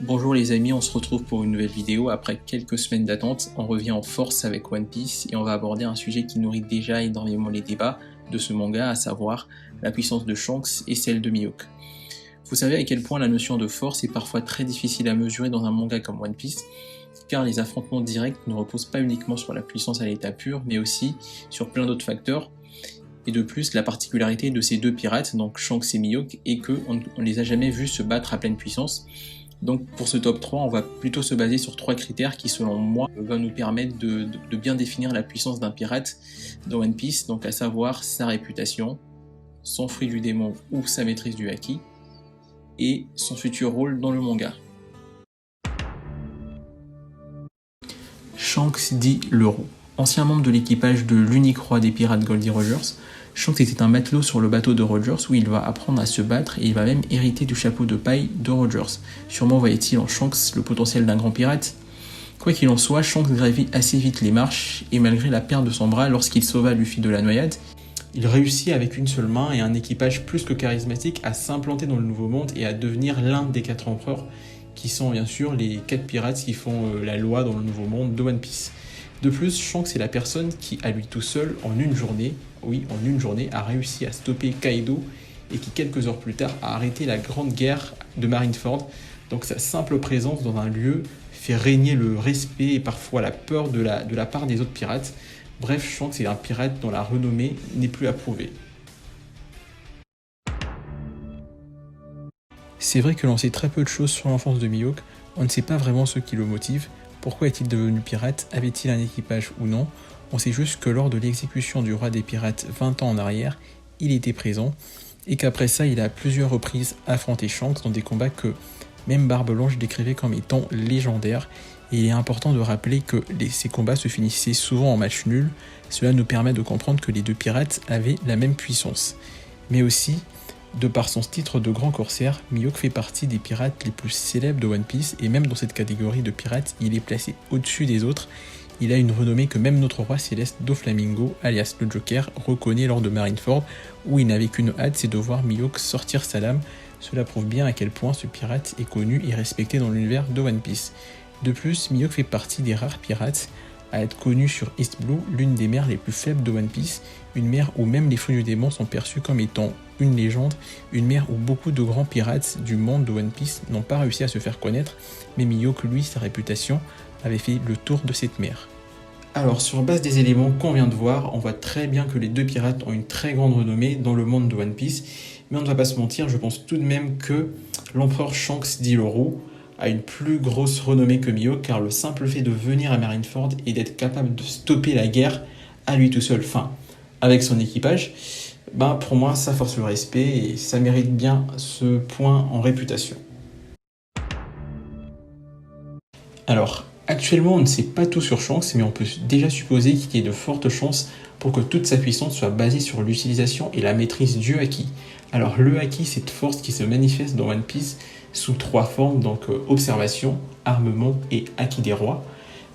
Bonjour les amis, on se retrouve pour une nouvelle vidéo. Après quelques semaines d'attente, on revient en force avec One Piece et on va aborder un sujet qui nourrit déjà énormément les débats de ce manga, à savoir la puissance de Shanks et celle de Mihawk. Vous savez à quel point la notion de force est parfois très difficile à mesurer dans un manga comme One Piece, car les affrontements directs ne reposent pas uniquement sur la puissance à l'état pur, mais aussi sur plein d'autres facteurs. Et de plus, la particularité de ces deux pirates, donc Shanks et Mihawk, est qu'on ne les a jamais vus se battre à pleine puissance. Donc pour ce top 3, on va plutôt se baser sur 3 critères qui selon moi vont nous permettre de bien définir la puissance d'un pirate dans One Piece, donc à savoir sa réputation, son fruit du démon ou sa maîtrise du haki, et son futur rôle dans le manga. Shanks dit le roux. Ancien membre de l'équipage de l'unique roi des pirates Goldie Rogers, Shanks était un matelot sur le bateau de Rogers où il va apprendre à se battre et il va même hériter du chapeau de paille de Rogers. Sûrement voyait-il en Shanks le potentiel d'un grand pirate. Quoi qu'il en soit, Shanks gravit assez vite les marches et malgré la perte de son bras lorsqu'il sauva Luffy de la noyade, il réussit avec une seule main et un équipage plus que charismatique à s'implanter dans le Nouveau Monde et à devenir l'un des 4 empereurs qui sont bien sûr les 4 pirates qui font la loi dans le Nouveau Monde de One Piece. De plus, Shanks est la personne qui, à lui tout seul, en une journée, a réussi à stopper Kaido et qui, quelques heures plus tard, a arrêté la grande guerre de Marineford. Donc sa simple présence dans un lieu fait régner le respect et parfois la peur de la part des autres pirates. Bref, Shanks est un pirate dont la renommée n'est plus à prouver. C'est vrai que l'on sait très peu de choses sur l'enfance de Mihawk, on ne sait pas vraiment ce qui le motive. Pourquoi est-il devenu pirate? Avait-il un équipage ou non? On sait juste que lors de l'exécution du roi des pirates 20 ans en arrière, il était présent, et qu'après ça, il a à plusieurs reprises affronté Shanks dans des combats que même Barbe Blanche décrivait comme étant légendaires, et il est important de rappeler que ces combats se finissaient souvent en match nul. Cela nous permet de comprendre que les deux pirates avaient la même puissance. Mais aussi, de par son titre de grand corsaire, Mihawk fait partie des pirates les plus célèbres de One Piece et même dans cette catégorie de pirates, il est placé au-dessus des autres. Il a une renommée que même notre roi céleste Doflamingo, alias le Joker, reconnaît lors de Marineford, où il n'avait qu'une hâte, c'est de voir Mihawk sortir sa lame. Cela prouve bien à quel point ce pirate est connu et respecté dans l'univers de One Piece. De plus, Mihawk fait partie des rares pirates à être connu sur East Blue, l'une des mers les plus faibles de One Piece, une mer où même les fruits du démon sont perçus comme étant une légende, une mer où beaucoup de grands pirates du monde de One Piece n'ont pas réussi à se faire connaître, mais Mihawk, lui, sa réputation, avait fait le tour de cette mer. Alors, sur base des éléments qu'on vient de voir, on voit très bien que les deux pirates ont une très grande renommée dans le monde de One Piece, mais on ne va pas se mentir, je pense tout de même que l'empereur Shanks dit le roux a une plus grosse renommée que Mihawk, car le simple fait de venir à Marineford et d'être capable de stopper la guerre à lui tout seul, avec son équipage, pour moi ça force le respect et ça mérite bien ce point en réputation. Alors, actuellement on ne sait pas tout sur Shanks, mais on peut déjà supposer qu'il y ait de fortes chances pour que toute sa puissance soit basée sur l'utilisation et la maîtrise du haki. Alors le haki, c'est cette force qui se manifeste dans One Piece sous 3 formes, donc observation, armement et haki des rois.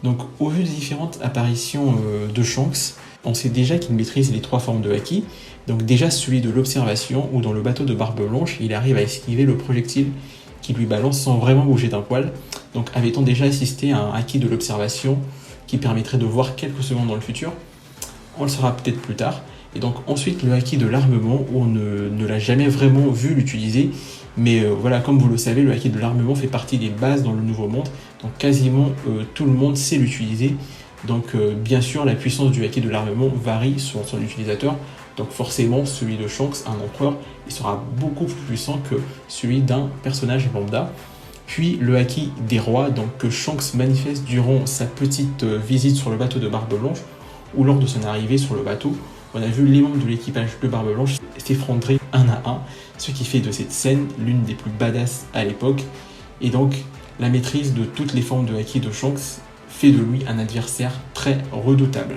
Donc au vu des différentes apparitions de Shanks, on sait déjà qu'il maîtrise les 3 formes de haki. Donc déjà celui de l'observation, où dans le bateau de Barbe Blanche, il arrive à esquiver le projectile qui lui balance sans vraiment bouger d'un poil. Donc avait-on déjà assisté à un haki de l'observation qui permettrait de voir quelques secondes dans le futur? On le saura peut-être plus tard. Et donc ensuite le haki de l'armement, où on ne l'a jamais vraiment vu l'utiliser. Mais voilà, comme vous le savez, le haki de l'armement fait partie des bases dans le Nouveau Monde. Donc quasiment tout le monde sait l'utiliser. Donc bien sûr, la puissance du haki de l'armement varie selon son utilisateur. Donc forcément, celui de Shanks, un empereur, il sera beaucoup plus puissant que celui d'un personnage lambda. Puis le haki des rois, donc que Shanks manifeste durant sa petite visite sur le bateau de Barbe Blanche, ou lors de son arrivée sur le bateau, on a vu les membres de l'équipage de Barbe Blanche s'effondrer un à un, ce qui fait de cette scène l'une des plus badass à l'époque. Et donc, la maîtrise de toutes les formes de haki de Shanks fait de lui un adversaire très redoutable.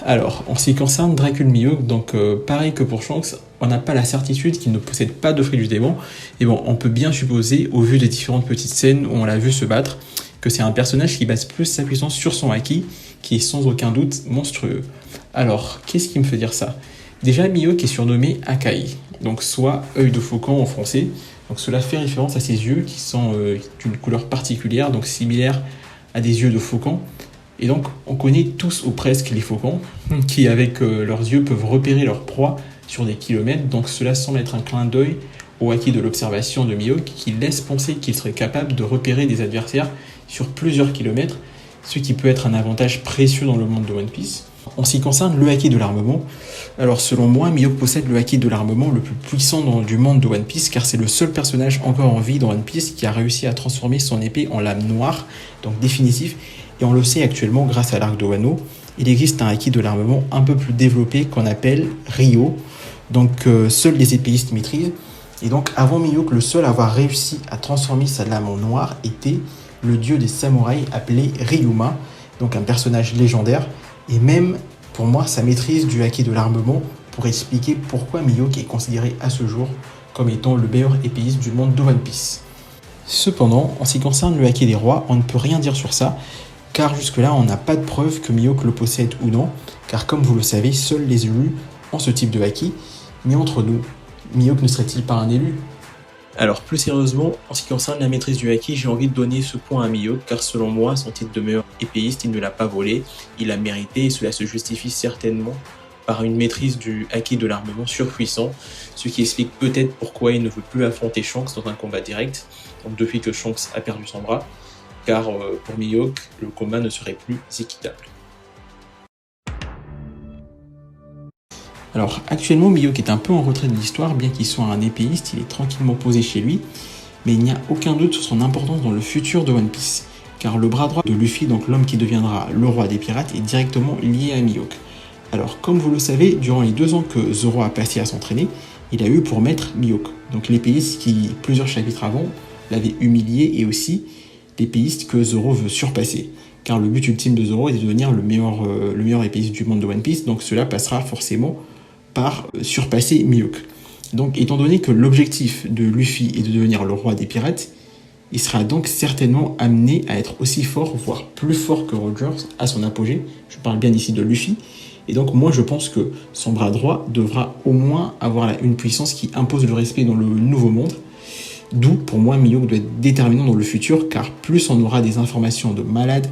Alors, en ce qui concerne Dracul Mihawk, donc pareil que pour Shanks, on n'a pas la certitude qu'il ne possède pas de fruit du démon. Et bon, on peut bien supposer, au vu des différentes petites scènes où on l'a vu se battre, que c'est un personnage qui base plus sa puissance sur son haki, qui est sans aucun doute monstrueux. Alors, qu'est-ce qui me fait dire ça? Déjà, Mihawk est surnommé Akai, donc soit œil de faucon en français. Donc cela fait référence à ses yeux qui sont d'une couleur particulière, donc similaire à des yeux de faucon. Et donc on connaît tous ou presque les faucons qui avec leurs yeux peuvent repérer leur proie sur des kilomètres. Donc cela semble être un clin d'œil au acquis de l'observation de Mihawk qui laisse penser qu'il serait capable de repérer des adversaires sur plusieurs kilomètres, ce qui peut être un avantage précieux dans le monde de One Piece. En ce qui concerne le haki de l'armement, alors selon moi, Mihawk possède le haki de l'armement le plus puissant du monde de One Piece, car c'est le seul personnage encore en vie dans One Piece qui a réussi à transformer son épée en lame noire, donc définitif, et on le sait actuellement grâce à l'arc de Wano. Il existe un haki de l'armement un peu plus développé qu'on appelle Ryo, donc seuls les épéistes maîtrisent, et donc avant Mihawk, le seul à avoir réussi à transformer sa lame en noir était le dieu des samouraïs appelé Ryuma, donc un personnage légendaire. Et même, pour moi, sa maîtrise du haki de l'armement pourrait expliquer pourquoi Mihawk est considéré à ce jour comme étant le meilleur épéiste du monde de One Piece. Cependant, en ce qui concerne le haki des rois, on ne peut rien dire sur ça, car jusque-là, on n'a pas de preuve que Mihawk le possède ou non, car comme vous le savez, seuls les élus ont ce type de haki. Mais entre nous, Mihawk ne serait-il pas un élu ? Alors plus sérieusement, en ce qui concerne la maîtrise du haki, j'ai envie de donner ce point à Mihawk, car selon moi, son titre de meilleur épéiste, il ne l'a pas volé, il l'a mérité, et cela se justifie certainement par une maîtrise du haki de l'armement surpuissant, ce qui explique peut-être pourquoi il ne veut plus affronter Shanks dans un combat direct, donc depuis que Shanks a perdu son bras, car pour Mihawk, le combat ne serait plus équitable. Alors actuellement Mihawk est un peu en retrait de l'histoire, bien qu'il soit un épéiste, il est tranquillement posé chez lui, mais il n'y a aucun doute sur son importance dans le futur de One Piece, car le bras droit de Luffy, donc l'homme qui deviendra le roi des pirates, est directement lié à Mihawk. Alors comme vous le savez, durant les 2 ans que Zoro a passé à s'entraîner, il a eu pour maître Mihawk, donc l'épéiste qui, plusieurs chapitres avant, l'avait humilié, et aussi l'épéiste que Zoro veut surpasser. Car le but ultime de Zoro est de devenir le meilleur épéiste du monde de One Piece, donc cela passera forcément par surpasser Mihawk. Donc étant donné que l'objectif de Luffy est de devenir le roi des pirates, il sera donc certainement amené à être aussi fort, voire plus fort que Rogers à son apogée. Je parle bien ici de Luffy. Et donc moi je pense que son bras droit devra au moins avoir une puissance qui impose le respect dans le nouveau monde. D'où pour moi Mihawk doit être déterminant dans le futur, car plus on aura des informations de malade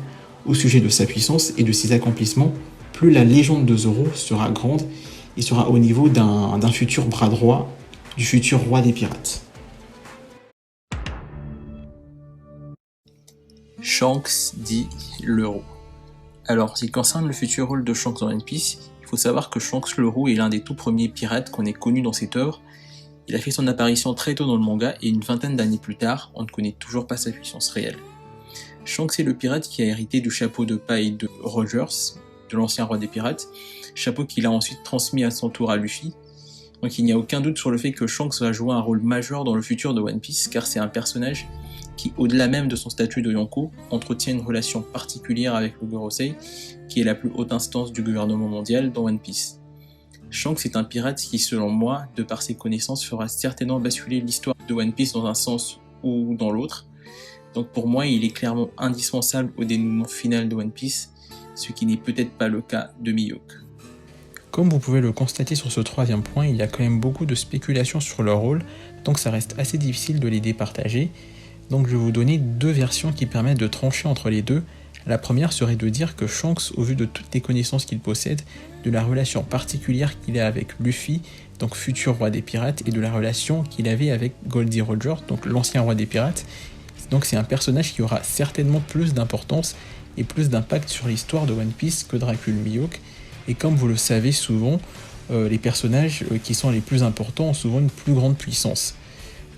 au sujet de sa puissance et de ses accomplissements, plus la légende de Zoro sera grande et sera au niveau d'un futur bras droit, du futur roi des pirates. Shanks dit le roux. Alors, en ce qui concerne le futur rôle de Shanks dans One Piece, il faut savoir que Shanks le roux est l'un des tout premiers pirates qu'on ait connu dans cette œuvre. Il a fait son apparition très tôt dans le manga et une vingtaine d'années plus tard, on ne connaît toujours pas sa puissance réelle. Shanks est le pirate qui a hérité du chapeau de paille de Rogers, de l'ancien roi des pirates, chapeau qu'il a ensuite transmis à son tour à Luffy. Donc il n'y a aucun doute sur le fait que Shanks va jouer un rôle majeur dans le futur de One Piece, car c'est un personnage qui, au-delà même de son statut de Yonko, entretient une relation particulière avec le Gorosei, qui est la plus haute instance du gouvernement mondial dans One Piece. Shanks est un pirate qui, selon moi, de par ses connaissances, fera certainement basculer l'histoire de One Piece dans un sens ou dans l'autre. Donc pour moi, il est clairement indispensable au dénouement final de One Piece, ce qui n'est peut-être pas le cas de Mihawk. Comme vous pouvez le constater sur ce 3e point, il y a quand même beaucoup de spéculations sur leur rôle, donc ça reste assez difficile de les départager. Donc je vais vous donner 2 versions qui permettent de trancher entre les deux. La première serait de dire que Shanks, au vu de toutes les connaissances qu'il possède, de la relation particulière qu'il a avec Luffy, donc futur roi des pirates, et de la relation qu'il avait avec Goldie Roger, donc l'ancien roi des pirates, donc c'est un personnage qui aura certainement plus d'importance et plus d'impact sur l'histoire de One Piece que Dracul Mihawk. Et comme vous le savez souvent, les personnages qui sont les plus importants ont souvent une plus grande puissance.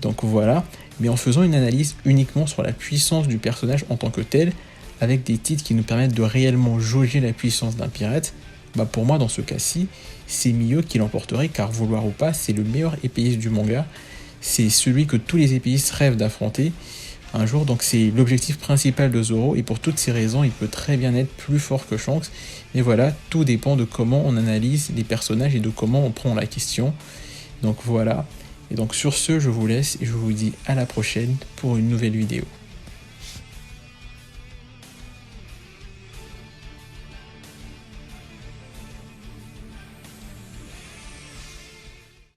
Donc voilà, mais en faisant une analyse uniquement sur la puissance du personnage en tant que tel, avec des titres qui nous permettent de réellement jauger la puissance d'un pirate, pour moi dans ce cas-ci, c'est Mihawk qui l'emporterait, car vouloir ou pas, c'est le meilleur épéiste du manga, c'est celui que tous les épéistes rêvent d'affronter un jour, donc c'est l'objectif principal de Zoro, et pour toutes ces raisons, il peut très bien être plus fort que Shanks, mais voilà, tout dépend de comment on analyse les personnages et de comment on prend la question, donc voilà, et donc sur ce, je vous laisse, et je vous dis à la prochaine pour une nouvelle vidéo.